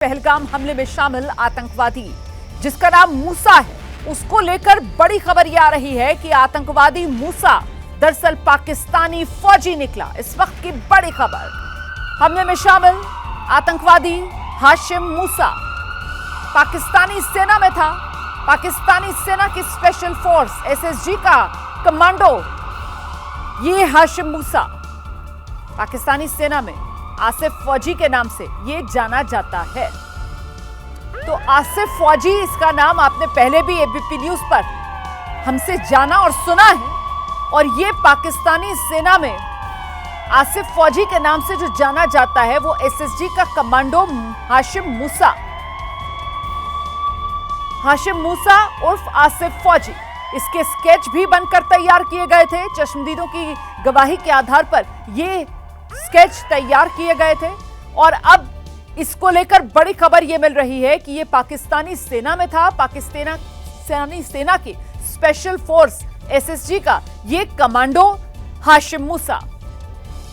पहलगाम हमले में शामिल आतंकवादी जिसका नाम मूसा है, उसको लेकर बड़ी खबर यह आ रही है कि आतंकवादी मूसा दरअसल पाकिस्तानी फौजी निकला। इस वक्त की बड़ी खबर, हमले में शामिल आतंकवादी हाशिम मूसा पाकिस्तानी सेना में था। पाकिस्तानी सेना की स्पेशल फोर्स एसएसजी का कमांडो ये हाशिम मूसा पाकिस्तानी सेना में आसिफ फौजी के नाम से ये जाना जाता है। तो आसिफ फौजी इसका नाम आपने पहले भी एबीपी न्यूज पर हमसे जाना और सुना है, और ये पाकिस्तानी सेना में आसिफ फौजी के नाम से जो जाना जाता है वो एसएसजी का कमांडो हाशिम मूसा उर्फ आसिफ फौजी। इसके स्केच भी बनकर तैयार किए गए थे। चश्मदीदों की गवाही के आधार पर ये स्केच तैयार किए गए थे, और अब इसको लेकर बड़ी खबर यह मिल रही है कि यह पाकिस्तानी सेना में था। पाकिस्तानी सेना की स्पेशल फोर्स एसएसजी का ये कमांडो हाशिम मूसा।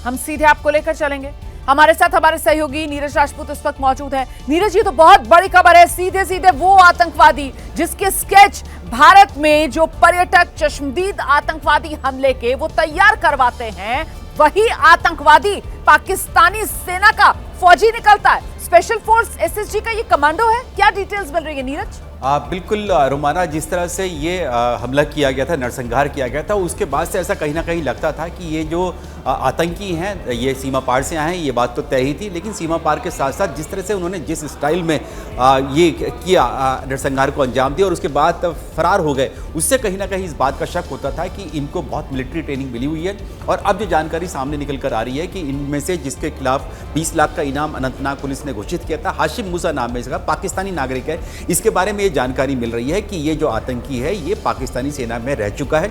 हम सीधे आपको लेकर चलेंगे। हमारे साथ हमारे सहयोगी नीरज राजपूत इस वक्त मौजूद हैं। नीरज, ये तो बहुत बड़ी खबर है। सीधे सीधे वो आतंकवादी जिसके स्केच भारत में जो पर्यटक चश्मदीद आतंकवादी हमले के वो तैयार करवाते हैं, वही आतंकवादी पाकिस्तानी सेना का फौजी निकलता है। स्पेशल फोर्स एसएसजी का ये कमांडो है। क्या डिटेल्स मिल रही है नीरज? बिल्कुल रोमाना, जिस तरह से ये हमला किया गया था, नरसंहार किया गया था, उसके बाद से ऐसा कहीं ना कहीं लगता था कि ये जो आतंकी हैं ये सीमा पार से आए हैं। ये बात तो तय ही थी, लेकिन सीमा पार के साथ साथ जिस तरह से उन्होंने जिस स्टाइल में ये किया, नरसंहार को अंजाम दिया और उसके बाद फरार हो गए, उससे कहीं ना कहीं इस बात का शक होता था कि इनको बहुत मिलिट्री ट्रेनिंग मिली हुई है। और अब जो जानकारी सामने निकल कर आ रही है कि इनमें से जिसके खिलाफ 20 लाख का इनाम अनंतनाग पुलिस ने घोषित किया था, हाशिम मूसा नाम है इसका, पाकिस्तानी नागरिक है। इसके बारे में ये जानकारी मिल रही है कि ये जो आतंकी है ये पाकिस्तानी सेना में रह चुका है,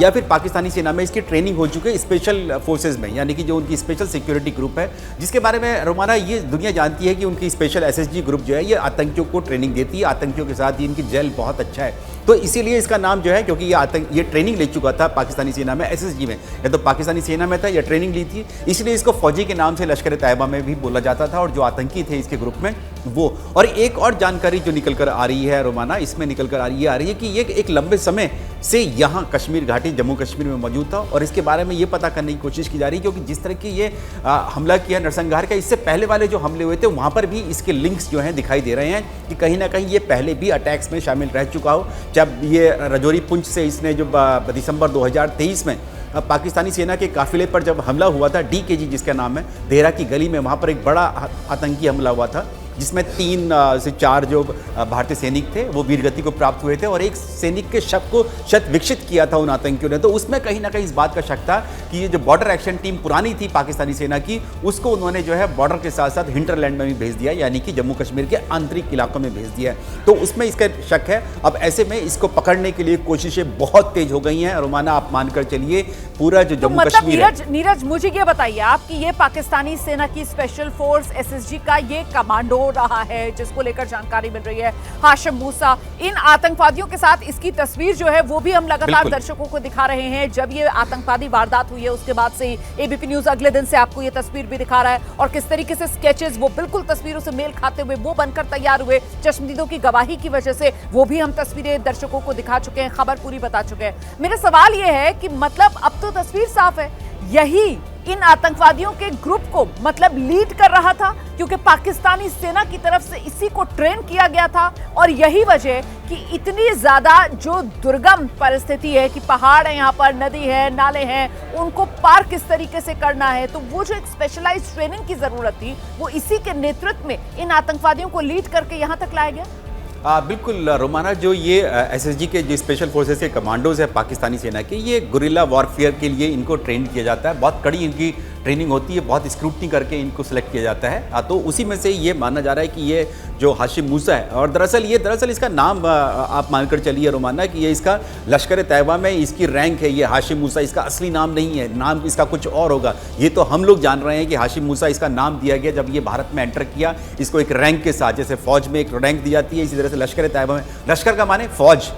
या फिर पाकिस्तानी सेना में इसकी ट्रेनिंग हो चुकी है स्पेशल फोर्सेज में, यानी कि जो उनकी स्पेशल सिक्योरिटी ग्रुप है, जिसके बारे में रोमाना ये दुनिया जानती है कि उनकी स्पेशल एसएसजी ग्रुप जो है ये आतंकियों को ट्रेनिंग देती है। आतंकियों के साथ ही इनकी जेल बहुत अच्छा है, तो इसीलिए इसका नाम जो है, क्योंकि ये ट्रेनिंग ले चुका था पाकिस्तानी सेना में एसएसजी में, या तो पाकिस्तानी सेना में था या ट्रेनिंग ली थी, इसलिए इसको फौजी के नाम से लश्कर तैयबा में भी बोला जाता था। और जो आतंकी थे इसके ग्रुप में वो, और एक और जानकारी जो निकल कर आ रही है रोमाना, इसमें निकल कर आ रही है कि ये एक लंबे समय से यहाँ कश्मीर घाटी जम्मू कश्मीर में मौजूद था, और इसके बारे में ये पता करने की कोशिश की जा रही है, क्योंकि जिस तरह की ये हमला किया नरसंहार का, इससे पहले वाले जो हमले हुए थे वहाँ पर भी इसके लिंक्स जो हैं दिखाई दे रहे हैं कि कहीं ना कहीं ये पहले भी अटैक्स में शामिल रह चुका हो। जब ये रजौरी पुंछ से इसने जो दिसंबर 2023 में पाकिस्तानी सेना के काफिले पर जब हमला हुआ था, डीकेजी जिसका नाम है, देहरा की गली में, वहाँ पर एक बड़ा आतंकी हमला हुआ था जिसमें 3 से 4 जो भारतीय सैनिक थे वो वीरगति को प्राप्त हुए थे, और एक सैनिक के शव को शत विकसित किया था उन आतंकियों ने। तो उसमें कहीं ना कहीं इस बात का शक था कि ये जो बॉर्डर एक्शन टीम पुरानी थी पाकिस्तानी सेना की, उसको उन्होंने जो है बॉर्डर के साथ साथ हिंटरलैंड में भी भेज दिया, यानी कि जम्मू कश्मीर के आंतरिक इलाकों में भेज दिया है। तो उसमें इसका शक है। अब ऐसे में इसको पकड़ने के लिए कोशिशें बहुत तेज हो गई हैं। रोमाना, आप मानकर चलिए पूरा जो जम्मू कश्मीर है। नीरज, मुझे ये बताइए आप कि ये पाकिस्तानी सेना की स्पेशल फोर्स एसएसजी का ये कमांडो रहा है जिसको लेकर जानकारी मिल रही है हाशिम मूसा, इन आतंकवादियों के साथ इसकी तस्वीर जो है वो भी हम लगातार दर्शकों को दिखा रहे हैं। जब ये आतंकवादी वारदात हुई है उसके बाद से एबीपी न्यूज अगले दिन से आपको ये तस्वीर भी दिखा रहा है, और किस तरीके से स्केचेस वो बिल्कुल तस्वीरों से मेल खाते हुए वो बनकर तैयार हुए। चश्मदीदों की गवाही की वजह से वो भी हम तस्वीरें दर्शकों को दिखा चुके हैं, खबर पूरी बता चुके हैं। मेरा सवाल ये है कि मतलब अब तो तस्वीर साफ है, यही इन आतंकवादियों के ग्रुप को मतलब लीड कर रहा था, क्योंकि पाकिस्तानी सेना की तरफ से इसी को ट्रेन किया गया था, और यही वजह कि इतनी ज्यादा जो दुर्गम परिस्थिति है कि पहाड़ है, यहाँ पर नदी है, नाले हैं, उनको पार किस तरीके से करना है, तो वो जो एक स्पेशलाइज्ड ट्रेनिंग की जरूरत थी वो इसी के नेतृत्व में इन आतंकवादियों को लीड करके यहाँ तक लाया गया। बिल्कुल रोमाना, जो ये एसएसजी के जो स्पेशल फोर्सेस के कमांडोज है पाकिस्तानी सेना के, ये गुरिल्ला वॉरफेयर के लिए इनको ट्रेन किया जाता है। बहुत कड़ी इनकी ट्रेनिंग होती है, बहुत स्क्रूटनी करके इनको सेलेक्ट किया जाता है। तो उसी में से ये माना जा रहा है कि ये जो हाशिम मूसा है, और दरअसल इसका नाम आप मानकर चलिए रोमाना कि ये इसका लश्कर तैयबा में इसकी रैंक है, ये हाशिम मूसा, इसका असली नाम नहीं है, नाम इसका कुछ और होगा। ये तो हम लोग जान रहे हैं कि हाशिम मूसा इसका नाम दिया गया जब ये भारत में एंटर किया, इसको एक रैंक के साथ, जैसे फौज में एक रैंक दी जाती है, इसी तरह से लश्कर तैयबा में, लश्कर का माने फौज,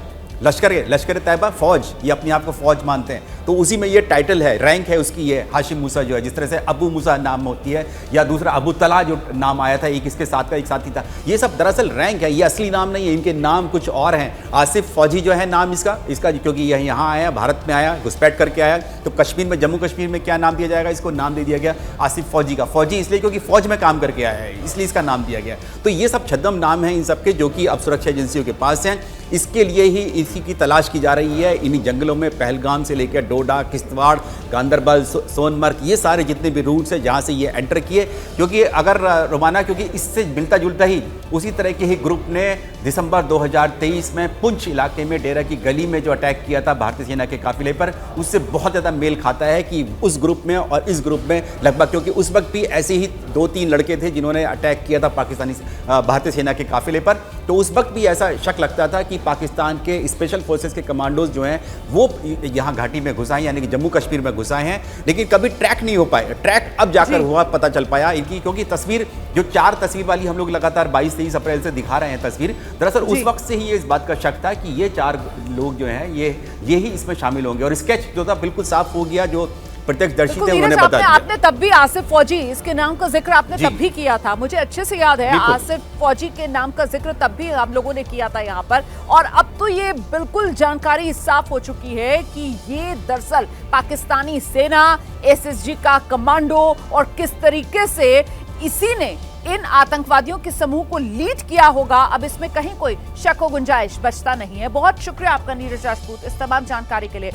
लश्कर तैयबा फौज, ये अपने आप को फौज मानते हैं, तो उसी में ये टाइटल है, रैंक है उसकी ये हाशिम मूसा जो है, जिस तरह से अबू मूसा नाम होती है, या दूसरा अबू तला जो नाम आया था, एक इसके साथ का एक साथी था, ये सब दरअसल रैंक है, ये असली नाम नहीं है, इनके नाम कुछ और हैं। आसिफ फौजी जो है नाम इसका क्योंकि यह यहाँ आया, भारत में आया, घुसपैठ करके आया, तो कश्मीर में, जम्मू कश्मीर में क्या नाम दिया जाएगा, इसको नाम दे दिया गया आसिफ फौजी का। फौजी इसलिए क्योंकि फौज में काम करके आया है, इसलिए इसका नाम दिया गया। तो ये सब छद्म नाम हैं इन सबके, जो कि अब सुरक्षा एजेंसियों के पास हैं। इसके लिए ही इसी की तलाश की जा रही है। इन्हीं जंगलों में पहलगाम से लेकर डोडा, किश्तवाड़, गांदरबल, सोनमर्ग, ये सारे जितने भी रूट्स हैं जहाँ से ये एंटर किए, क्योंकि अगर रोमाना, क्योंकि इससे मिलता जुलता ही उसी तरह के ही ग्रुप ने दिसंबर 2023 में पुंछ इलाके में डेरा की गली में जो अटैक किया था भारतीय सेना के काफिले पर, उससे बहुत ज़्यादा मेल खाता है कि उस ग्रुप में और इस ग्रुप में लगभग, क्योंकि उस वक्त भी ऐसे ही 2-3 लड़के थे जिन्होंने अटैक किया था भारतीय सेना के काफिले पर। तो उस वक्त भी ऐसा शक लगता था कि पाकिस्तान के स्पेशल फोर्सेस के कमांडोज जो हैं वो यहाँ घाटी में घुस आए, यानी कि जम्मू कश्मीर में घुस आए हैं, लेकिन कभी ट्रैक नहीं हो पाए। ट्रैक अब जाकर हुआ, पता चल पाया इनकी, क्योंकि तस्वीर जो 4 तस्वीर वाली हम लोग लगातार 22-23 अप्रैल से दिखा रहे हैं तस्वीर, दरअसल उस वक्त से ही इस बात का शक था कि ये 4 लोग जो हैं ये ही इसमें शामिल होंगे, और स्केच जो था बिल्कुल साफ हो गया, जो प्रत्यक्षदर्शी थे उन्होंने बता दिया। आपने तब भी आसिफ फौजी, इसके नाम का जिक्र आपने तब भी किया था, मुझे अच्छे से याद है, आसिफ फौजी के नाम का जिक्र तब भी आप लोगों ने किया था यहाँ पर। और अब तो ये बिल्कुल जानकारी साफ हो चुकी है कि ये दरअसल पाकिस्तानी सेना, एसएसजी का कमांडो, और किस तरीके से इसी ने इन आतंकवादियों के समूह को लीड किया होगा, अब इसमें कहीं कोई शक व गुंजाइश बचता नहीं है। बहुत शुक्रिया आपका नीरज राजपूत इस तमाम जानकारी के लिए।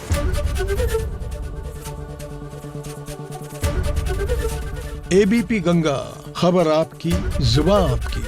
एबीपी गंगा, खबर आपकी, जुबान आपकी।